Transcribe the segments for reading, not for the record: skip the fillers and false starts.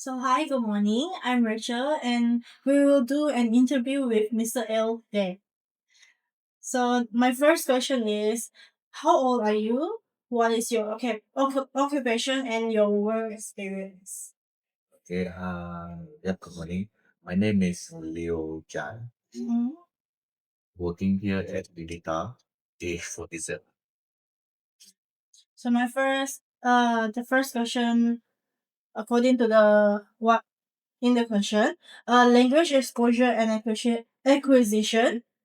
So, hi, good morning. I'm Rachel, and we will do an interview with Mr. L today. So, my first question is, how old are you? What is your occupation and your work experience? Okay, yeah, good morning. My name is Leo Chan, Mhm. working here at Digita, age 47. So, the first question, according to the what in the question, language exposure and acquisition.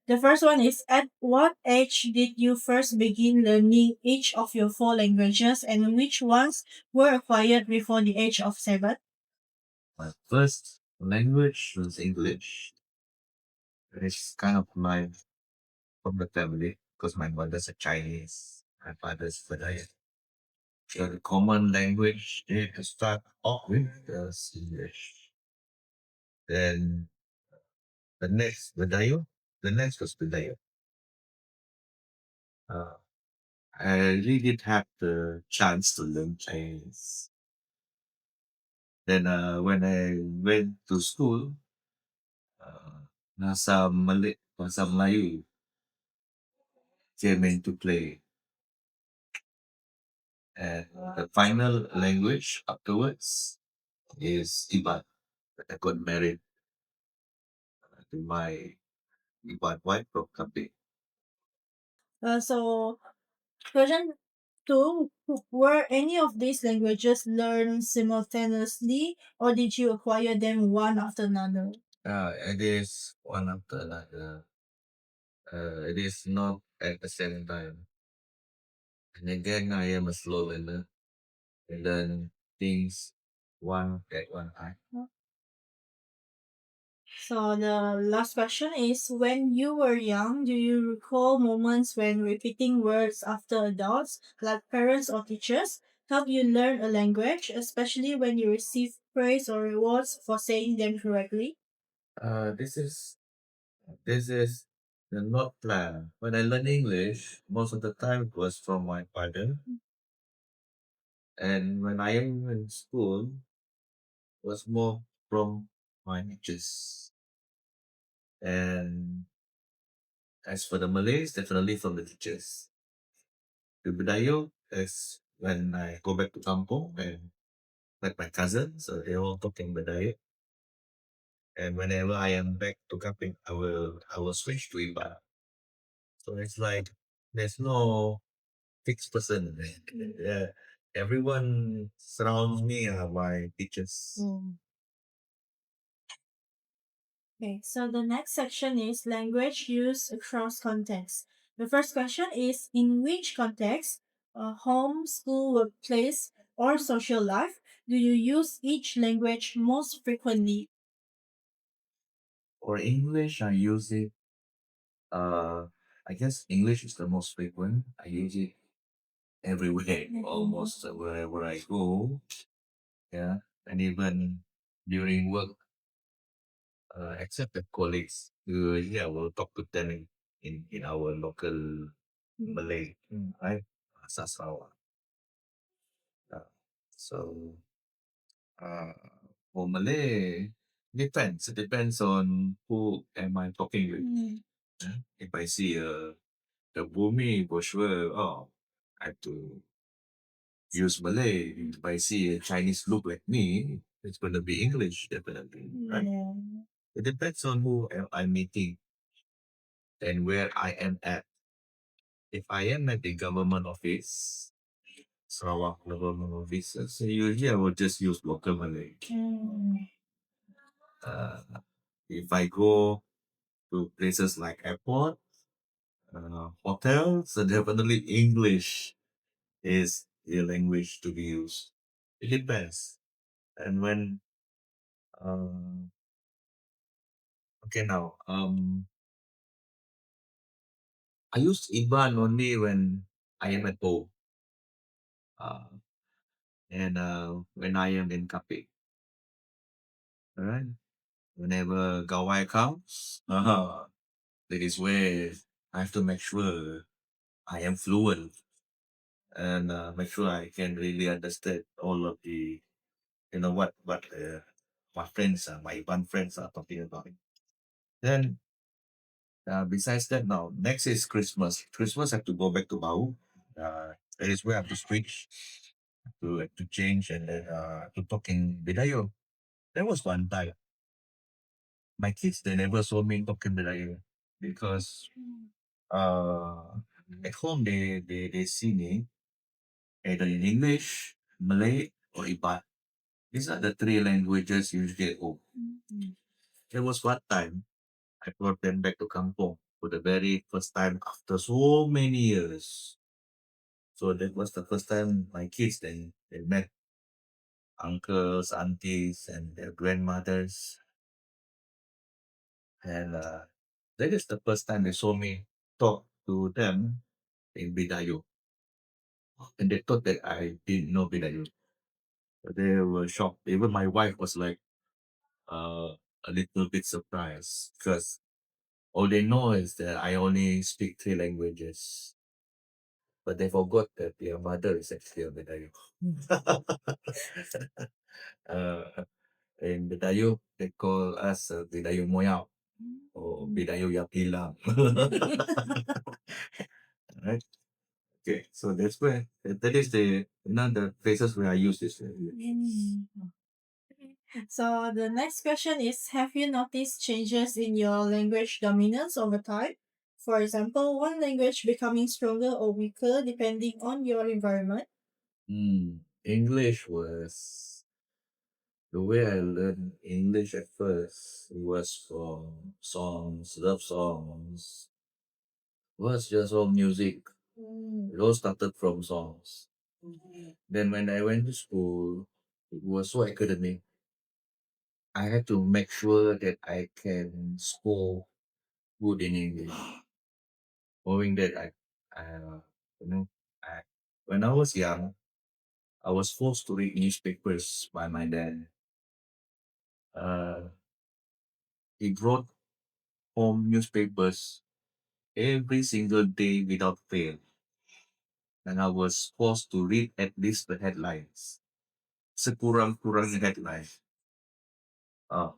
The first one is, at what age did you first begin learning each of your four languages, and which ones were acquired before the age of seven? My first language was English. It's kind of my from the family because my mother's a Chinese, my father's Malay. So the common language they to start off with is English. Then the next was Bidayo. Uh, I really did have the chance to learn Chinese. Then when I went to school, nasa Melayu came into play. And the final language afterwards is Iban. I got married to my Iban wife from Kapi. So, question two, were any of these languages learned simultaneously, or did you acquire them one after another? It is one after another. It is not at the same time. And again, I am a slow learner. I learn things one at one time. So the last question is, when you were young, do you recall moments when repeating words after adults, like parents or teachers, help you learn a language, especially when you receive praise or rewards for saying them correctly? Uh, this is this is the not plan. When I learn English, most of the time it was from my father. And when I am in school, was more from my teachers. And as for the Malays, definitely from the teachers. The Bidayo is when I go back to Kampong and like my cousins, so they all talking Bidayo. And whenever I am back to Kamping, I will switch to Iba. So it's like there's no fixed person. Yeah. Everyone surrounds me are my teachers. Mm. Okay, so the next section is language use across contexts. The first question is, in which context, home, school, workplace, or social life, do you use each language most frequently? For English, I use it. Uh, I guess English is the most frequent. I use it everywhere, almost wherever I go. Yeah, and even during work, except the colleagues, yeah, we'll talk to them in our local Malay, right? Sasawa. Uh, so uh, for Malay, depends. It depends on who am I talking with. Mm. If I see the Bumi, for sure, oh, I have to use Malay. If I see a Chinese look like me, it's going to be English, definitely, right? Yeah. It depends on who I'm meeting and where I am at. If I am at the government office, Sarawak government office, so usually I will just use local Malay. Mm. Uh, if I go to places like airport, hotels, so definitely English is the language to be used. It depends. And when okay now, I use IBAN only when I am at home. Uh, and when I am in Kapi. Alright. Whenever Gawai comes, that is where I have to make sure I am fluent and make sure I can really understand all of the what my friends, my Iban friends are talking about. Then besides that, now next is Christmas. Christmas I have to go back to Bau. That is where I have to switch to change and then to talk in Bidayo. There was one time my kids they never saw me talking Bidayo because uh at home they see me either in English, Malay, or Iban. These are the three languages usually at home. There was one time I brought them back to Kampong for the very first time after so many years. So that was the first time my kids they met uncles, aunties, and their grandmothers, and that is the first time they saw me talk to them in Bidayo, and they thought that I didn't know Bidayo. They were shocked. Even my wife was like uh, a little bit surprised because all they know is that I only speak three languages, but they forgot that their mother is actually a Bidayo. uh, in Bidayo, they call us Bidayo Moyao or Bidayo yang hilang. Right? Okay, so that's where that is the places where I use this language. So the next question is, have you noticed changes in your language dominance over time? For example, one language becoming stronger or weaker depending on your environment. English was the way I learned English at first was from songs, love songs. Was just all music. It all started from songs. Then when I went to school, it was so academic. I had to make sure that I can score good in English. Knowing that you know, I, when I was young, I was forced to read newspapers by my dad. Uh, he brought home newspapers every single day without fail, and I was forced to read at least the headlines. Sekurang-kurang headline. Uh,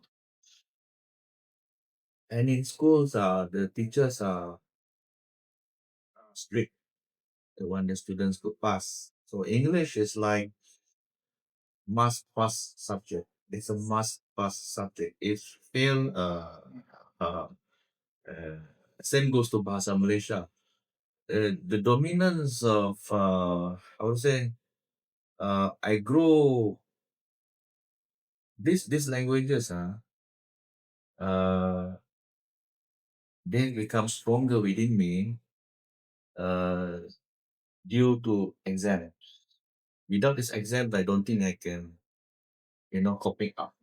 and in schools, the teachers are strict. They want the students to pass. So English is like must pass subject. It's a must pass subject. If fail, uh, uh, same goes to Bahasa Malaysia. The dominance of I would say I grow these languages uh they become stronger within me uh due to exams. Without this exam, I don't think I can coping up,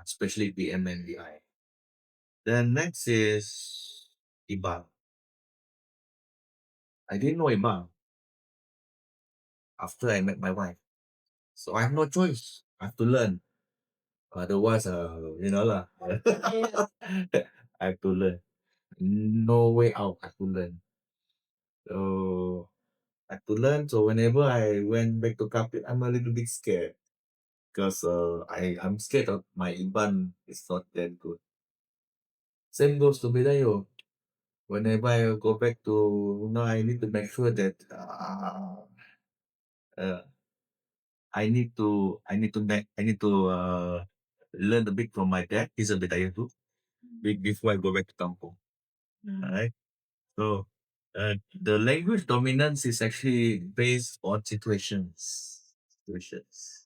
especially BM and BI. Then next is Iban. I didn't know Iban after I met my wife. So I have no choice. I have to learn. Otherwise, lah. I have to learn. No way out. I have to learn. So I have to learn. So whenever I went back to Kapit, I'm a little bit scared because I'm scared of my Iban is not that good. Same goes to Bidayo. Whenever I go back to, I need to make sure that uh, I need to learn a bit from my dad. He's a Bidayo too. Before I go back to Kampong. Alright. So the language dominance is actually based on situations. Situations.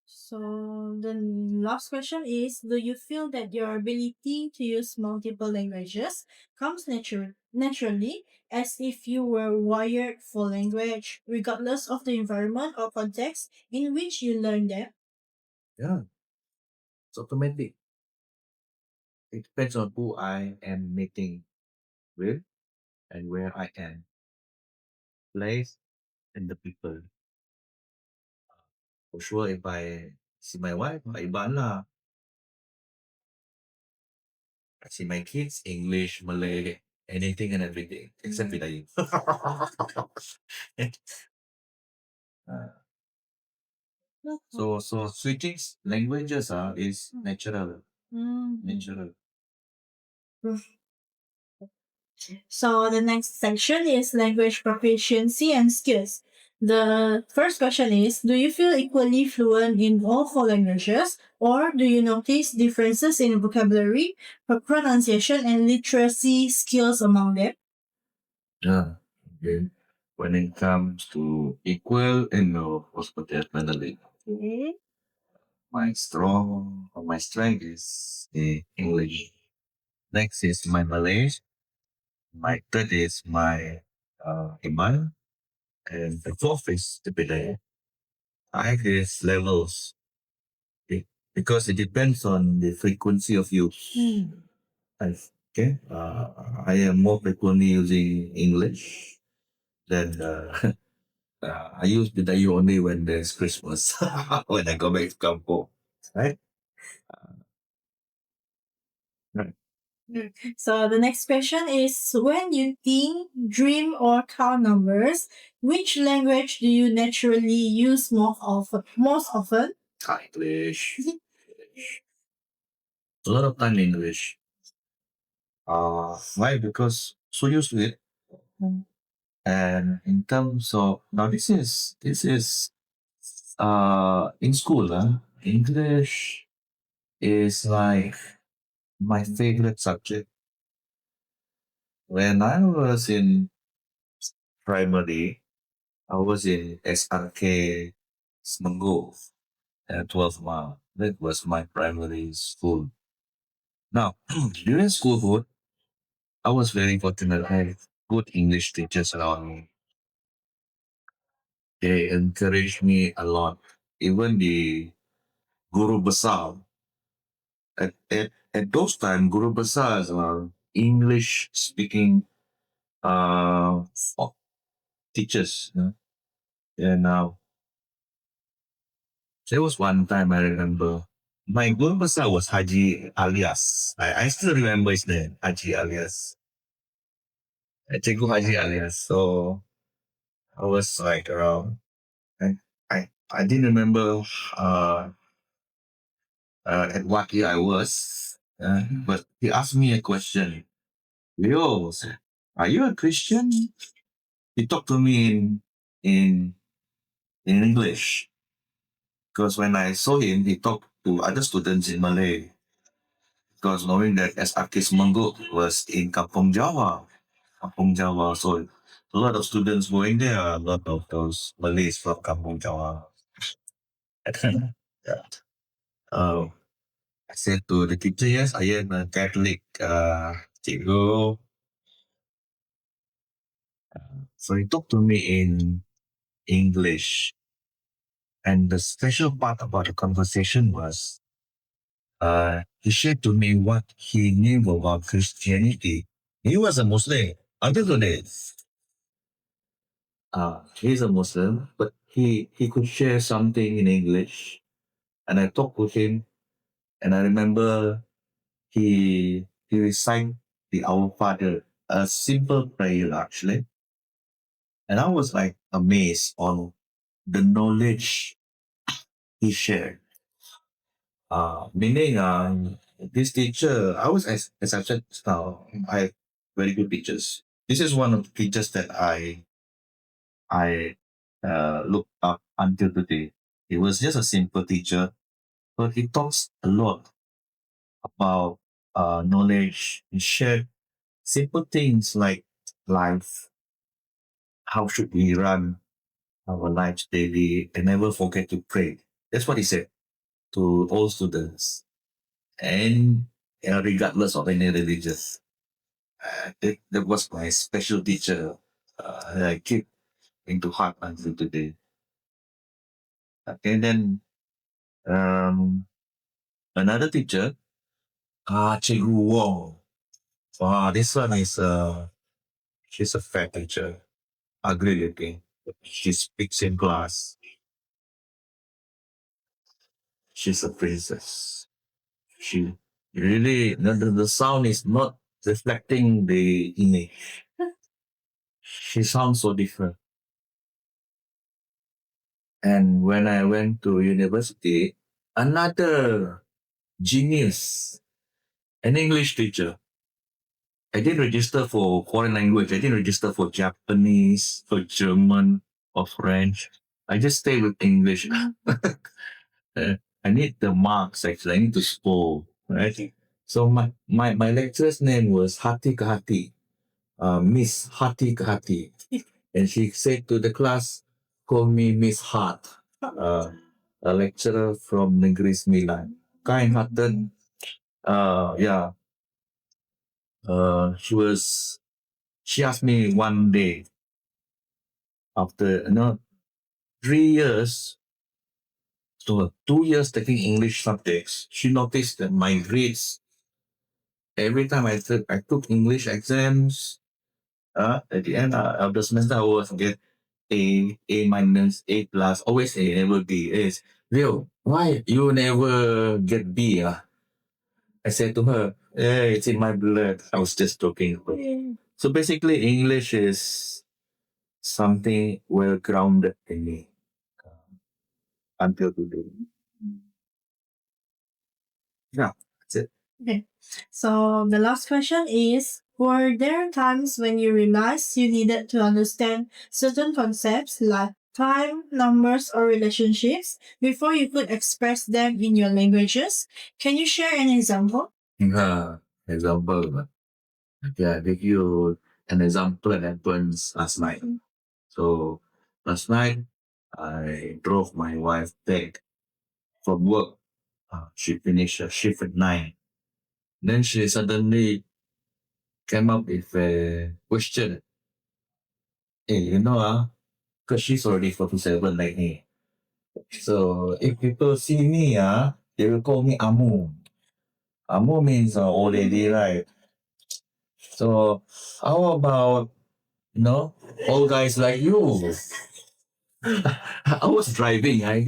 So the last question is, do you feel that your ability to use multiple languages comes naturally as if you were wired for language, regardless of the environment or context in which you learn them? Yeah, it's automatic. It depends on who I am meeting with and where I am, place, and the people. For sure, if I see my wife, Iban lah. I see my kids, English, Malay, anything and everything, except Bidayu. So switching languages is natural. Natural. So the next section is language proficiency and skills. The first question is, do you feel equally fluent in all four languages, or do you notice differences in vocabulary, pronunciation, and literacy skills among them? Yeah. Okay. When it comes to equal and no, was definitely Okay. my strength is the English. Next is my Malay. My third is my Iman, and the fourth is the Piday. I is levels. Okay? Because it depends on the frequency of use. Okay. I am more frequently using English than I use Bidayu only when there's Christmas. When I go back to Kampong. Right? Right. So the next question is, when you think, dream, or count numbers, which language do you naturally use Most often? English. A lot of time English. Why? Because so used to it. And in terms of now, this is in school. English is like my favorite subject. When I was in primary, I was in SRK Semenggo at 12 Mile. That was my primary school. Now, during schoolhood, I was very fortunate. I had good English teachers around me. They encouraged me a lot. Even the Guru Besar, at those times, Guru Besars are English speaking uh, teachers. And there was one time I remember my Guru Besar was Haji Alias. I still remember his name, Haji Alias. Cikgu Haji Alias. So I was like around, I didn't remember uh, at what year I was, but he asked me a question. Leo, are you a Christian? He talked to me in in English because when I saw him, he talked to other students in Malay. Because knowing that SRK Semangguk was in Kampung Jawa, so a lot of students going there, a lot of those Malays from Kampung Jawa. Yeah. Uh, I said to the teacher, yes, I am a Catholic cikgu. So he talked to me in English. And the special part about the conversation was he shared to me what he knew about Christianity. He was a Muslim until today. He's a Muslim, but he could share something in English. And I talked with him, and I remember he recited the Our Father, a simple prayer actually. And I was like amazed on the knowledge he shared. Meaning, this teacher, I was as I said now, I have very good teachers. This is one of the teachers that I look up until today. He was just a simple teacher, but he talks a lot about knowledge. He shared simple things like life, how should we run our lives daily, and never forget to pray. That's what he said to all students, and regardless of any religious. That was my special teacher. That I keep into heart until today. Okay, then another teacher, Cikgu Wong. Wow, this one is she's a fat teacher, ugly looking. She speaks in class. She's a princess. She really the sound is not reflecting the image. She sounds so different. And when I went to university, another genius, an English teacher. I didn't register for foreign language. I didn't register for Japanese, for German, or French. I just stay with English. I need the marks actually. I need to score, right? So my lecturer's name was Hati Kahati, Miss Hati Kahati. And she said to the class, call me Miss Hart, a lecturer from Negeri Sembilan. Kind-hearted. Yeah. She was. She asked me one day after 3 years, so 2 years taking English subjects. She noticed that my grades every time I took English exams. At the end of the semester, I always get A minus, A plus, always A, never B. Is Leo, why you never get B? I said to her, hey, it's in my blood. I was just joking. So basically, English is something well grounded in me until today. Yeah, that's it. Okay. So the last question is, were there times when you realized you needed to understand certain concepts like time, numbers, or relationships before you could express them in your languages? Can you share an example? Example. Yeah, give you an example that happens last night. So last night, I drove my wife back from work. She finished her shift at 9. Then she suddenly came up with a question. Hey, because she's already 47 like me. So if people see me, they will call me Amu. Amu means old lady, right? So how about, old guys like you? I was driving. I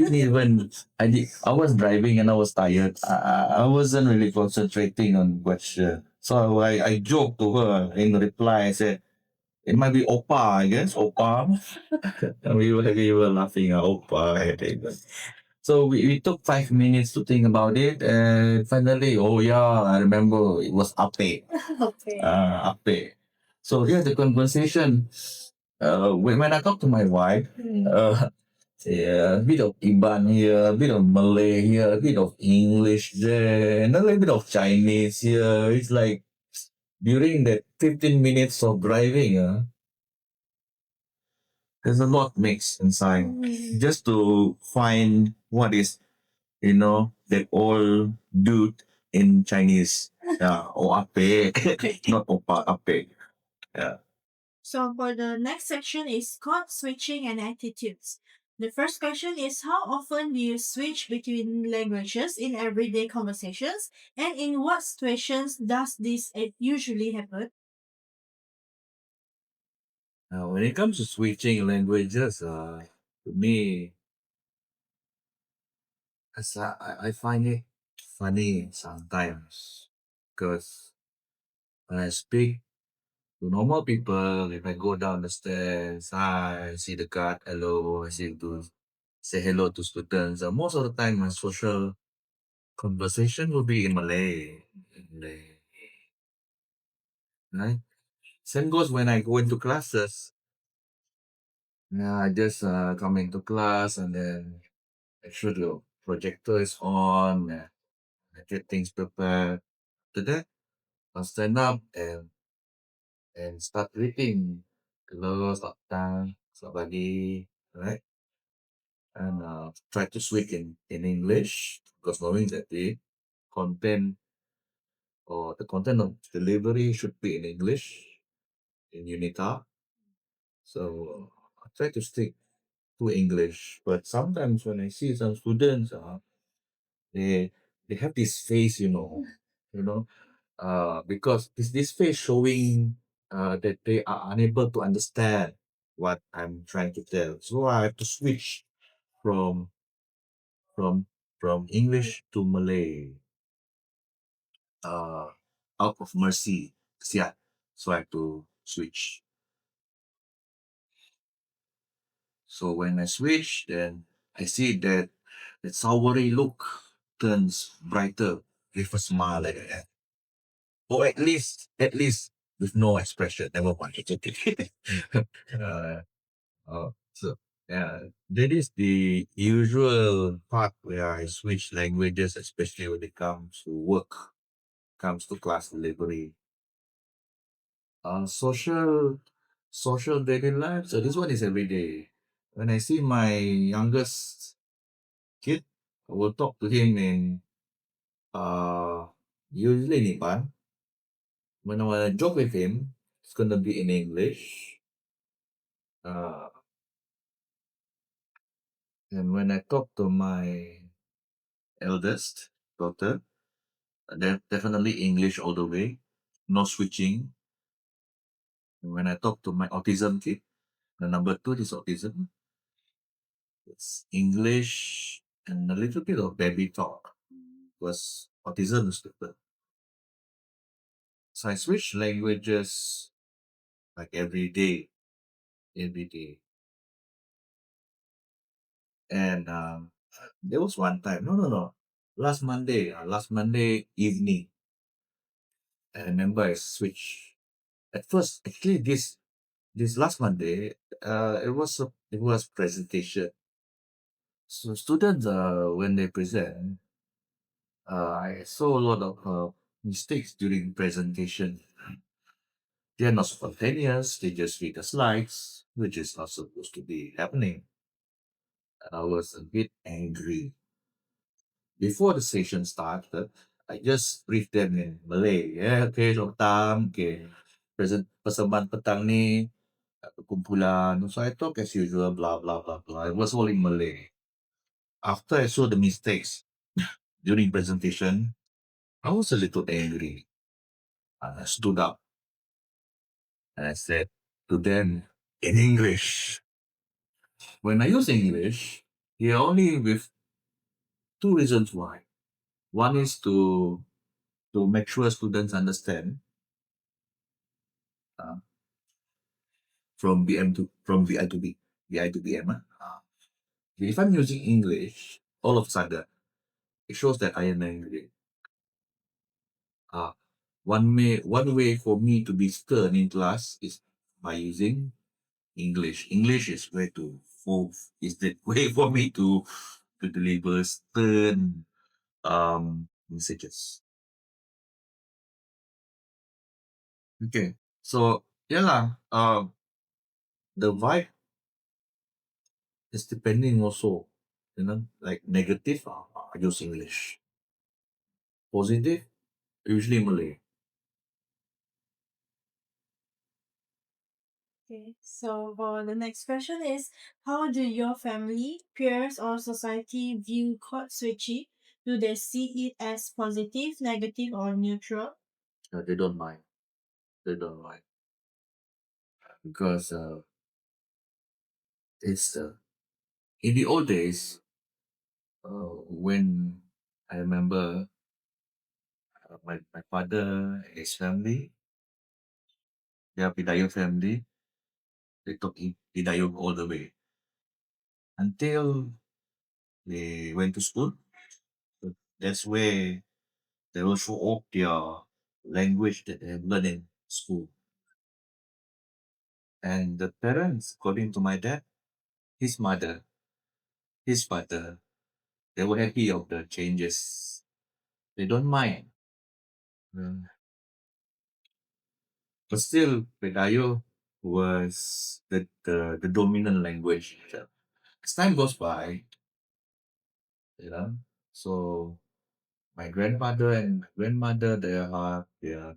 was driving and I was tired. I wasn't really concentrating on question. So I joked to her in reply. I said, it might be Opa, I guess. Opa. And we were laughing at Opa. I think. So we took 5 minutes to think about it. And finally, oh yeah, I remember it was Ape. Okay. Ape. So yeah, the conversation. When I talk to my wife, yeah, a bit of Iban here, a bit of Malay here, a bit of English there, and a little bit of Chinese here. It's like during that 15 minutes of driving, there's a lot mixed inside. Just to find what is, that old dude in Chinese. Yeah, or ape, not opa, ape. Yeah. So for the next section is code switching and attitudes. The first question is, how often do you switch between languages in everyday conversations, and in what situations does this usually happen? Now, when it comes to switching languages, to me, I find it funny sometimes because when I speak to normal people, if I go down the stairs, hi, I see the guard, hello, I see to say hello to students. Most of the time, my social conversation will be in Malay. Right? Same goes when I go into classes. Yeah, I just come into class and then make sure the projector is on. I get things prepared. After that, I'll stand up and start reading. Hello, selamat datang, selamat pagi, right? And try to speak in English because knowing that the content or the content of delivery should be in English in Unita. So I try to stick to English. But sometimes when I see some students, they they have this face, you know, because this face showing that they are unable to understand what I'm trying to tell. So I have to switch from from from English to Malay, uh, out of mercy. Yeah, so I have to switch. So when I switch, then I see that soury look turns brighter with a smile like that. Or at least with no expression. Never mind. uh, so yeah, that is the usual part where I switch languages, especially when it comes to work, comes to class delivery. Social daily life. So this one is every day. When I see my youngest kid, I will talk to him in uh usually in Ipan. When I wanna joke with him, it's gonna be in English. Uh, and when I talk to my eldest daughter, definitely English all the way, no switching. And when I talk to my autism kid, the number two is autism, it's English and a little bit of baby talk because autism is different. So I switch languages like every day. And there was one time, no. Last Monday evening, I remember I switched. At first, actually, this last Monday, it was presentation. So students, when they present, I saw a lot of mistakes during presentation. They are not spontaneous. They just read the slides, which is not supposed to be happening. And I was a bit angry. Before the session started, I just briefed them in Malay. Yeah, okay, Tam, okay. Persembahan petang ni, kumpulan. So I talk as usual, blah, blah, blah, blah. It was all in Malay. After I saw the mistakes during presentation, I was a little angry. And I stood up and I said to them in English. When I use English, here only with two reasons why. One is to make sure students understand uh, from VI to B, VI to BM. If I'm using English, all of a sudden it shows that I am angry. Uh, one way for me to be stern in class is by using English. English is way to is the way for me to deliver stern messages. Okay. So yeah lah. The vibe is depending also. Like negative, I use English. Positive, usually Malay. Okay, so for the next question is, how do your family, peers, or society view code switching? Do they see it as positive, negative, or neutral? They don't mind. They don't mind because it's in the old days when I remember my father and his family, their Pidayong family, they took Pidayong all the way until they went to school. So that's where they will show off their language that they have learned in school. And the parents, according to my dad, his mother, his father, they were happy of the changes. They don't mind. Mm. But still, Pedayo was the dominant language. So, as time goes by, you know, so my grandfather and my grandmother, they are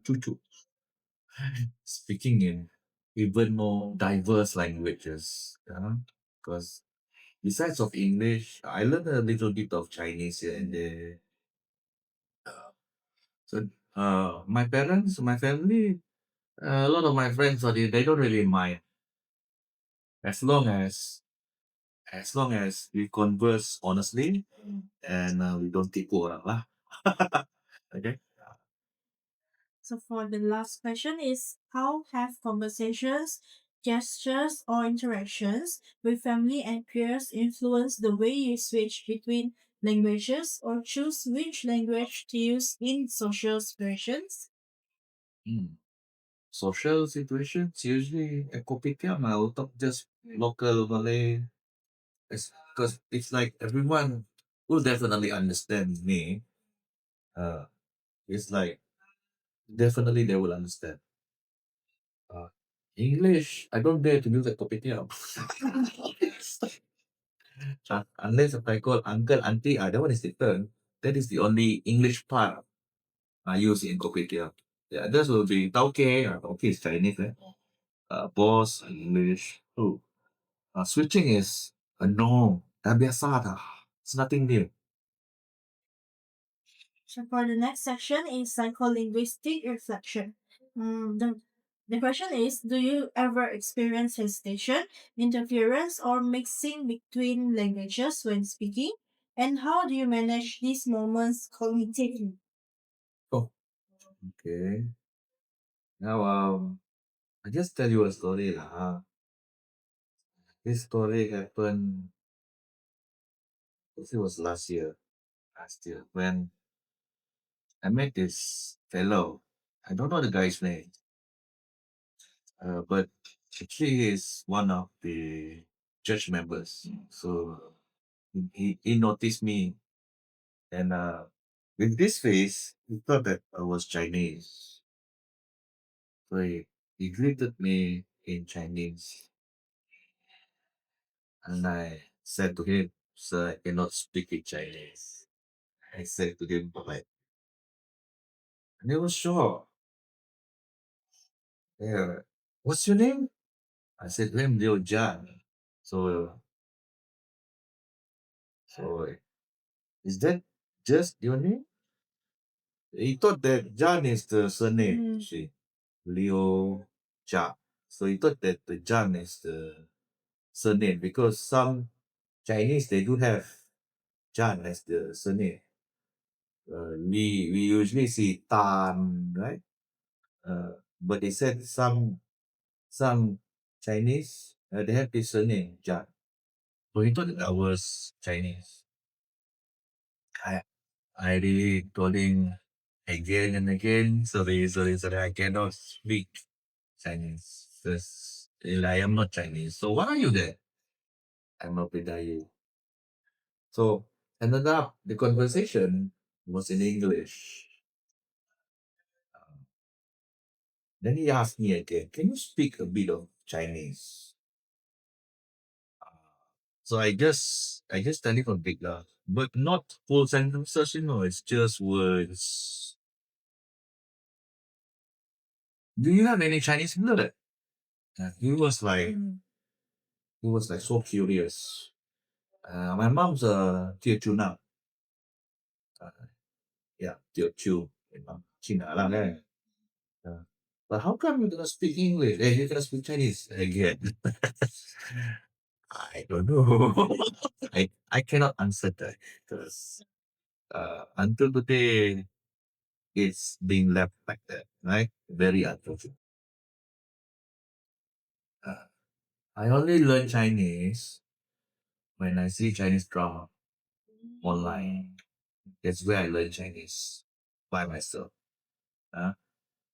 cucu speaking in even more diverse languages. Because besides of English, I learned a little bit of Chinese here and there. So my family, a lot of my friends, they don't really mind as long as we converse honestly and we don't tipu orang lah. Okay. So for the last question is, how have conversations gestures, or interactions with family and peers influence the way you switch between languages or choose which language to use in social situations? Hmm. Social situations, usually a kopitiam, I will talk just local Malay. Because it's like everyone will definitely understand me. Uh, it's like definitely they will understand. Uh, English, I don't dare to use a kopitiam. Unless if I call uncle, auntie, that one is different. That is the only English part I use in kopitiam. The others will be tauke. Tauke is Chinese. Boss, English. Oh, switching is a norm. Dah biasa dah. It's nothing new. So for the next section is psycholinguistic reflection. The question is, do you ever experience hesitation, interference, or mixing between languages when speaking? And how do you manage these moments cognitively? Oh, okay. Now, I just tell you a story lah. This story happened. It was last year. Last year when I met this fellow. I don't know the guy's name, but actually he's one of the church members. So he noticed me, and with this face, he thought that I was Chinese. So he greeted me in Chinese, and I said to him, "Sir, I cannot speak in Chinese." I said to him, like, and he was shocked. Yeah, what's your name? I said to him, Leo Jan. So, so is that just your name? He thought that Jan is the surname, you see, Leo Jan. So he thought that the Jan is the surname because some Chinese they do have Jan as the surname. We usually see Tan, right? But they said some Chinese they have this surname Jan. So he thought that I was Chinese. I I really told him again and again, sorry, I cannot speak Chinese because I am not Chinese. So why are you there? I'm a Pidai. So ended up the conversation was in English. Then he asked me again, can you speak a bit of Chinese? So I just tell him a bit lah, but not full sentences, it's just words. Do you have any Chinese in that? He was like so curious. My mom's a Teochew now. Yeah, Teochew. Memang Cina lah kan. Uh, but how come you cannot speak English? You cannot speak Chinese again. I don't know. I cannot answer that because until today it's being left like that, right? Very unfortunate. Uh, I only learn Chinese when I see Chinese drama online. That's where I learn Chinese by myself. Uh,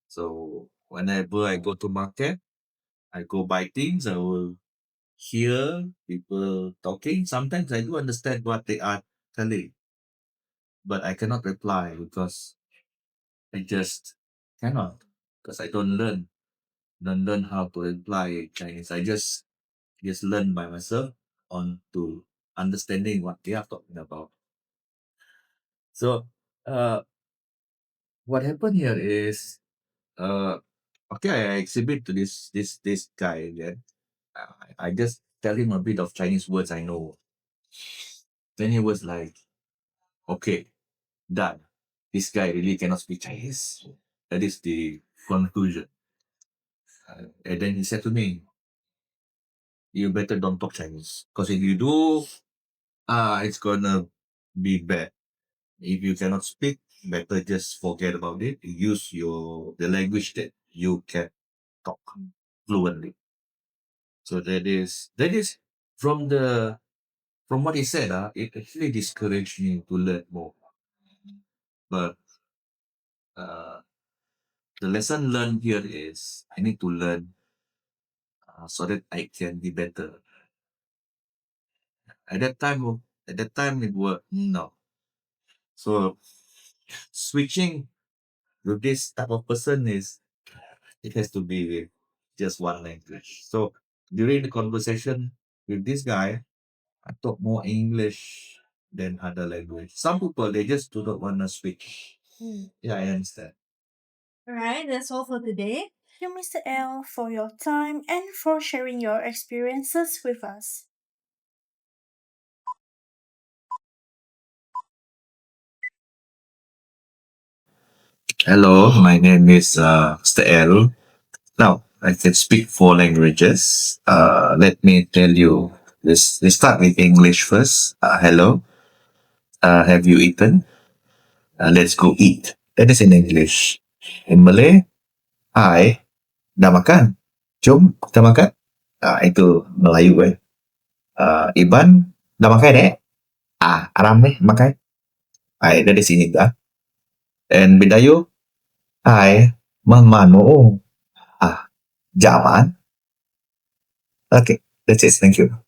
so whenever I go to market, I go buy things, I will hear people talking. Sometimes I do understand what they are telling, but I cannot reply because I just cannot because I don't learn how to reply Chinese. I just learn by myself on to understanding what they are talking about. So what happened here is uh okay, I exhibit to this guy again. I just tell him a bit of Chinese words I know. Then he was like, okay, done. This guy really cannot speak Chinese. That is the conclusion. And then he said to me, you better don't talk Chinese. Because if you do, it's gonna be bad. If you cannot speak, better just forget about it. Use the language that you can talk fluently. So that is from what he said, it actually discouraged me to learn more. But uh, the lesson learned here is I need to learn so that I can be better. At that time it worked. No. So switching with this type of person is it has to be with just one language. So during the conversation with this guy, I talk more English than other language. Some people they just do not want to switch. Yeah, I understand. Alright, that's all for today. Thank you, Mr. L, for your time and for sharing your experiences with us. Hello, my name is Mr. L. Now I can speak four languages. Let me tell you. Let's start with English first. Hello. Have you eaten? Let's go eat. That is in English. In Malay, hi. Dah makan? Jom kita makan. Itu Melayu eh. Iban, dah makan eh? Aram nih makan. Dari sini dah. And Bidayo, hai, mamano. Jaman. Okay, that's it. Thank you.